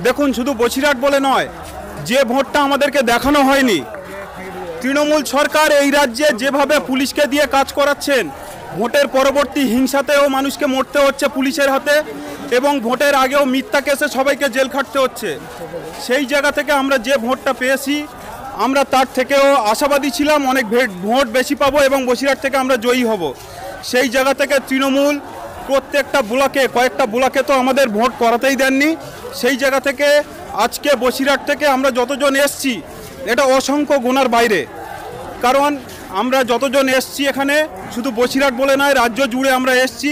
দেখুন, শুধু বসিরহাট বলে নয়, যে ভোটটা আমাদেরকে দেখানো হয়নি, তৃণমূল সরকার এই রাজ্যে যেভাবে পুলিশকে দিয়ে কাজ করাচ্ছেন, ভোটের পরবর্তী হিংসাতেও মানুষকে মরতে হচ্ছে পুলিশের হাতে, এবং ভোটের আগেও মিথ্যা কেসে সবাইকে জেল খাটতে হচ্ছে। সেই জায়গা থেকে আমরা যে ভোটটা পেয়েছি, আমরা তার থেকেও আশাবাদী ছিলাম অনেক ভোট বেশি পাবো এবং বসিরহাট থেকে আমরা জয়ী হব। সেই জায়গা থেকে তৃণমূল প্রত্যেকটা ব্লকে, কয়েকটা ব্লকে তো আমাদের ভোট করাতেই দেননি। সেই জায়গা থেকে আজকে বসিরহাট থেকে আমরা যতজন এসছি, এটা অসংখ্য গুণার বাইরে। কারণ আমরা যতজন এসছি এখানে, শুধু বসিরহাট বলে নয়, রাজ্য জুড়ে আমরা এসছি।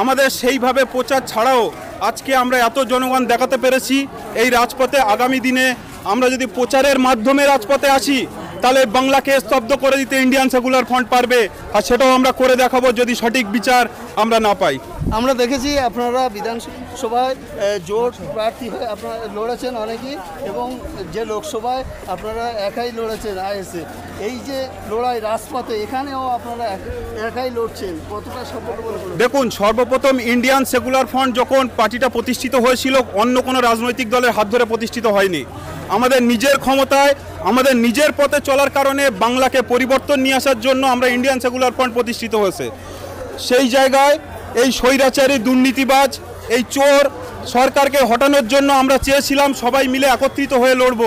আমাদের সেইভাবে প্রচার ছাড়াও আজকে আমরা এত জনগণ দেখাতে পেরেছি এই রাজপথে। আগামী দিনে আমরা যদি প্রচারের মাধ্যমে রাজপথে আসি, তাহলে বাংলাকে স্তব্ধ করে দিতে ইন্ডিয়ান সেকুলার ফ্রন্ট পারবে, আর সেটাও আমরা করে দেখাবো যদি সঠিক বিচার আমরা না পাই। আমরা দেখেছি আপনারা বিধানসভায় জোট প্রার্থী হয়ে আপনারা লড়েছেন অনেকেই, এবং যে লোকসভায় আপনারা একাই লড়েছেন আইএসএ। এই যে লড়াই রাজপথে, এখানেও আপনারা একাই লড়ছেন, কতটা সফল বলে? দেখুন, সর্বপ্রথম ইন্ডিয়ান সেকুলার ফ্রন্ট যখন পার্টিটা প্রতিষ্ঠিত হয়েছিল, অন্য কোনো রাজনৈতিক দলের হাত ধরে প্রতিষ্ঠিত হয়নি। আমাদের নিজের ক্ষমতায়, আমাদের নিজের পথে চলার কারণে বাংলাকে পরিবর্তন নিয়ে আসার জন্য আমরা ইন্ডিয়ান সেকুলার ফ্রন্ট প্রতিষ্ঠিত হয়েছে। সেই জায়গায় এই স্বৈরাচারী, দুর্নীতিবাজ, এই চোর সরকারকে হটানোর জন্য আমরা চেয়েছিলাম সবাই মিলে একত্রিত হয়ে লড়ব।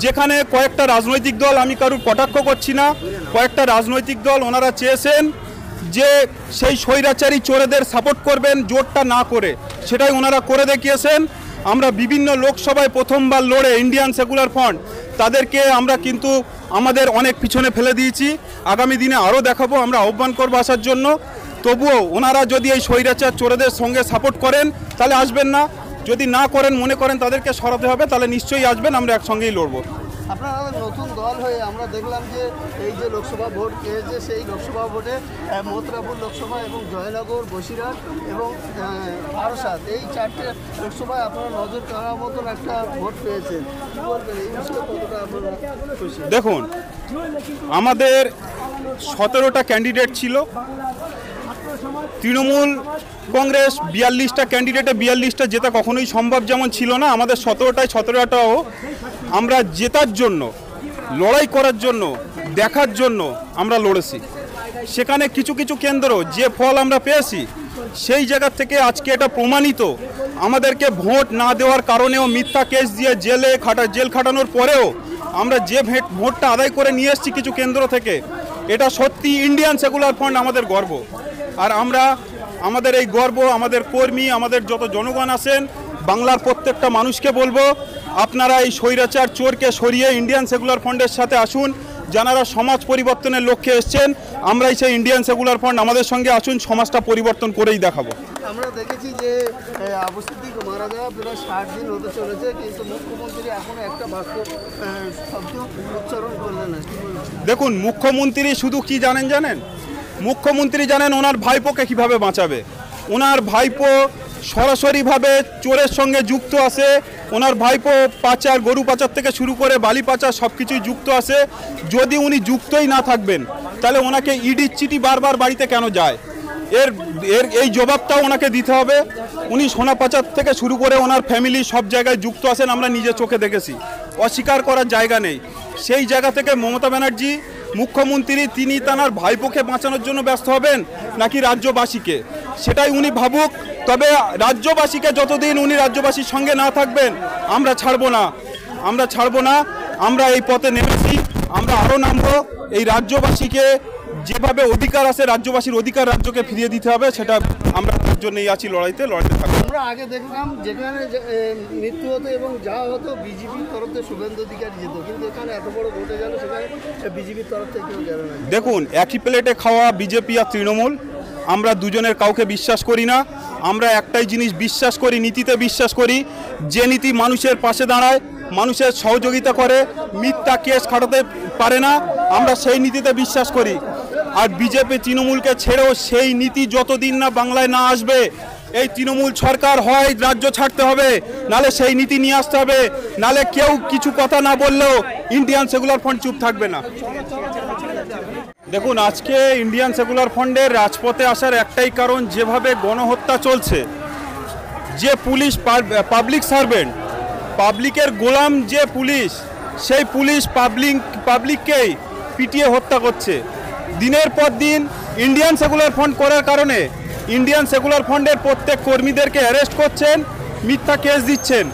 যেখানে কয়েকটা রাজনৈতিক দল, আমি কারুর কটাক্ষ করছি না, কয়েকটা রাজনৈতিক দল ওনারা চেয়েছেন যে সেই স্বৈরাচারী চোরেদের সাপোর্ট করবেন জোটটা না করে, সেটাই ওনারা করে দেখিয়েছেন। আমরা বিভিন্ন লোকসভায় প্রথমবার লড়ে ইন্ডিয়ান সেকুলার ফ্রন্ট, তাদেরকে আমরা কিন্তু আমাদের অনেক পিছনে ফেলে দিয়েছি। আগামী দিনে আরও দেখাবো, আমরা আহ্বান করবো আসার জন্য। তবুও ওনারা যদি এই স্বৈরাচার চোরেদের সঙ্গে সাপোর্ট করেন তাহলে আসবেন না, যদি না করেন, মনে করেন তাদেরকে সরাতে হবে, তাহলে নিশ্চয়ই আসবেন, আমরা একসঙ্গেই লড়বো। আপনারা নতুন দল হয়ে আমরা দেখলাম যে এই যে লোকসভা ভোট পেয়েছে, সেই লোকসভা ভোটে মথুরাপুর লোকসভা এবং জয়নগর, বসিরহাট এবং বারাসাত, এই চারটে লোকসভায় আপনারা নজর কাড়ার মতন একটা ভোট পেয়েছেন। কী বলবেন এই বিষয়ে, কতটা আপনারা খুশি? দেখুন, আমাদের 17টা ক্যান্ডিডেট ছিল, তৃণমূল কংগ্রেস 42টা ক্যান্ডিডেটে 42টা জেতা কখনোই সম্ভব যেমন ছিল না। আমাদের 17টাও আমরা জেতার জন্য, লড়াই করার জন্য, দেখার জন্য আমরা লড়েছি। সেখানে কিছু কিছু কেন্দ্র যে ফল আমরা পেয়েছি, সেই জায়গা থেকে আজকে এটা প্রমাণিত। আমাদেরকে ভোট না দেওয়ার কারণেও, মিথ্যা কেস দিয়ে জেল খাটানোর পরেও আমরা যে ভোটটা আদায় করে নিয়ে এসেছি কিছু কেন্দ্র থেকে, এটা সত্যি ইন্ডিয়ান সেকুলার ফ্রন্ট আমাদের গর্ব। আর আমরা আমাদের এই গর্ব, আমাদের কর্মী, আমাদের যত জনগণ আছেন, বাংলার প্রত্যেকটা মানুষকে বলবো, আপনারা এই স্বৈরাচার চোরকে সরিয়ে ইন্ডিয়ান সেকুলার ফ্রন্টের সাথে আসুন। যারা সমাজ পরিবর্তনের লক্ষ্যে এসছেন, আমরাই সেই ইন্ডিয়ান সেকুলার ফ্রন্ট, আমাদের সঙ্গে আসুন, সমাজটা পরিবর্তন করেই দেখাবো। আমরা দেখেছি যে আবু সিদ্দিক মারা যাওয়া প্রায় 60 দিন হতে চলেছে, কিন্তু মুখ্যমন্ত্রী এখনো একটা বাক্য শব্দ উচ্চারণ করলেন না। দেখুন, মুখ্যমন্ত্রী শুধু কি জানেন, মুখ্যমন্ত্রী জানেন ওনার ভাইপোকে কিভাবে বাঁচাবে। ওনার ভাইপো সরাসরিভাবে চোরের সঙ্গে যুক্ত আছে। ওনার ভাইপো পাচার, গরু পাচার থেকে শুরু করে বালি পাচার সব কিছুই যুক্ত আছে। যদি উনি যুক্তই না থাকবেন, তাহলে ওনাকে ইডির চিঠি বারবার বাড়িতে কেন যায়, এই জবাবটাও ওনাকে দিতে হবে। উনি সোনা পাচার থেকে শুরু করে ওনার ফ্যামিলি সব জায়গায় যুক্ত আছেন, আমরা নিজে চোখে দেখেছি, অস্বীকার করার জায়গা নেই। সেই জায়গা থেকে মমতা ব্যানার্জি মুখ্যমন্ত্রী, তিনি তার ভাইপোকে বাঁচানোর জন্য ব্যস্ত হবেন নাকি রাজ্যবাসীকে, সেটাই উনি ভাবুক। তবে রাজ্যবাসীকে যতদিন উনি রাজ্যবাসীর সঙ্গে না থাকবেন, আমরা ছাড়বো না। আমরা এই পথে নেমেছি, আমরা আরও নামবো। এই রাজ্যবাসীকে যেভাবে অধিকার আছে, রাজ্যবাসীর অধিকার রাজ্যকে ফিরিয়ে দিতে হবে, সেটা আমরা তার জন্যই আছি, লড়াইতে থাকবো। আমরা আগে দেখলাম যেখানে মৃত্যু হতো এবং যা হতো বিজেপির তরফ থেকে শুভেন্দু অধিকারী যেত, কিন্তু এখানে এত বড় ভোটে গেল, সেখানে বিজেপির তরফ থেকে কেউ গেল না। দেখুন, একই প্লেটে খাওয়া বিজেপি আর তৃণমূল, আমরা দুজনের কাউকে বিশ্বাস করি না। আমরা একটাই জিনিস বিশ্বাস করি, নীতিতে বিশ্বাস করি, যে নীতি মানুষের পাশে দাঁড়ায়, মানুষের সহযোগিতা করে, মিথ্যা কেস খাটাতে পারে না, আমরা সেই নীতিতে বিশ্বাস করি। আর বিজেপি তৃণমূলকে ছেড়েও সেই নীতি যতদিন না বাংলায় না আসবে, এই তৃণমূল সরকার হয় রাজ্য ছাড়তে হবে, নালে সেই নীতি নিয়ে আসতে হবে, নালে কেউ কিছু কথা না বললেও ইন্ডিয়ান সেকুলার ফ্রন্ট চুপ থাকবে না। দেখুন, আজকে ইন্ডিয়ান সেকুলার ফ্রন্টের রাজপথে আসার একটাই কারণ, যেভাবে গণহত্যা চলছে, যে পুলিশ পাবলিক সার্ভেন্ট পাবলিকের গোলাম যে পুলিশ, সেই পুলিশ পাবলিককেই পিটিয়ে হত্যা করছে। দিনের পর দিন ইন্ডিয়ান সেকুলার ফ্রন্ট করার কারণে ইন্ডিয়ান সেকুলার ফ্রন্টের প্রত্যেক কর্মীদেরকে অ্যারেস্ট করছেন, মিথ্যা কেস দিচ্ছেন।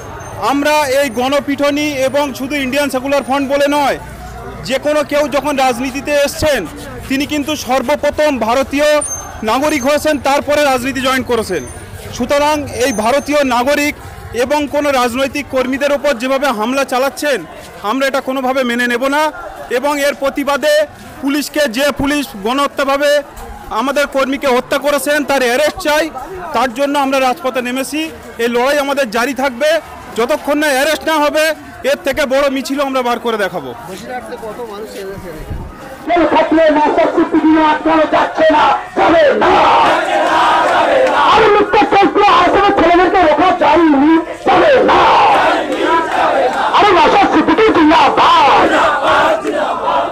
আমরা এই গণপিটনি এবং শুধু ইন্ডিয়ান সেকুলার ফ্রন্ট বলে নয়, যে কোনো কেউ যখন রাজনীতিতে এসছেন তিনি কিন্তু সর্বপ্রথম ভারতীয় নাগরিক হয়েছেন, তারপরে রাজনীতি জয়েন করেছেন। সুতরাং এই ভারতীয় নাগরিক এবং কোনো রাজনৈতিক কর্মীদের ওপর যেভাবে হামলা চালাচ্ছেন, আমরা এটা কোনোভাবে মেনে নেব না। এবং এর প্রতিবাদে যে পুলিশ গণহত্যাভাবে আমাদের কর্মীকে হত্যা করেছেন তার অ্যারেস্ট চাই। তার জন্য আমরা রাজপথে নেমেছি। এই লড়াই আমাদের জারি থাকবে যতক্ষণ না অ্যারেস্ট না হবে। এর থেকে বড় মিছিল আমরা বার করে দেখাবো। বসিরহাটে কত মানুষ এনেছেন? ছেলেদেরকে রোখা যায়নি, তবে না আরো ভাষার স্মৃতিকে জিন্দাবাদ,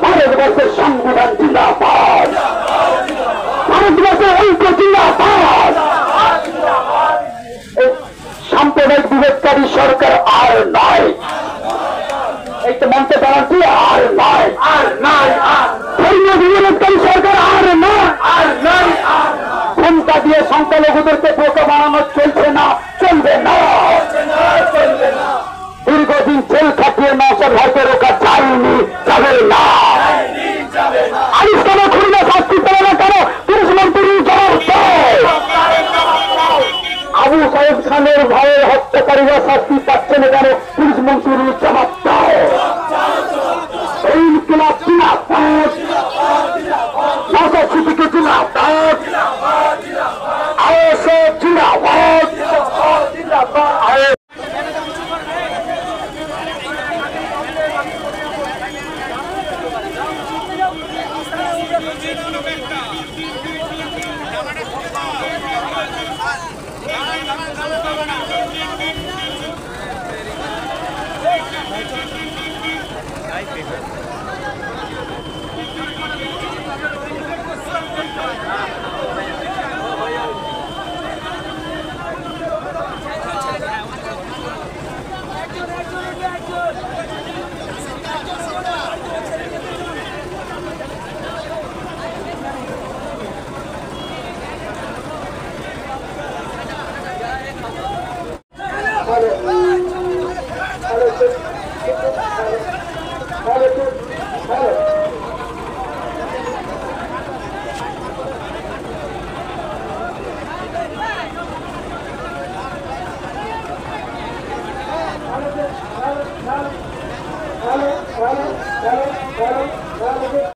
ভারতবর্ষের সংবিধান জিন্দাবাদ, ভারতবর্ষের ঐক্য জিন্দাবাদ। সাম্প্রদায়িক বিভেদকারী সরকার আর নয়, এই তো মন্ত্রে দাঁড়াচ্ছি, আর নয়, আর নয়, ধর্মীয় বিভেদকারী সরকার আর নয়, আর নয়। ক্ষমতা দিয়ে সংখ্যালঘুদেরকে বোকা বানানো চলছে না, চলবে না। দীর্ঘদিন জেল খাটিয়ে নওশাদ ভাইকে রোখা যায়নি, যাবে না। আলিস কেন খুললে শাস্তি পেলে না কেন? পুলিশ মন্ত্রী জবাব দেয়। আবু সাহেব খানের ভাইয়ের হত্যাকারীরা শাস্তি পাচ্ছে না কেন? পুলিশ মন্ত্রী জবাব দেয়। এই ইনকিলাব জিন্দাবাদ, নওশাদ সিদ্দিকী জিন্দাবাদ, আওয়াজ জিন্দাবাদ।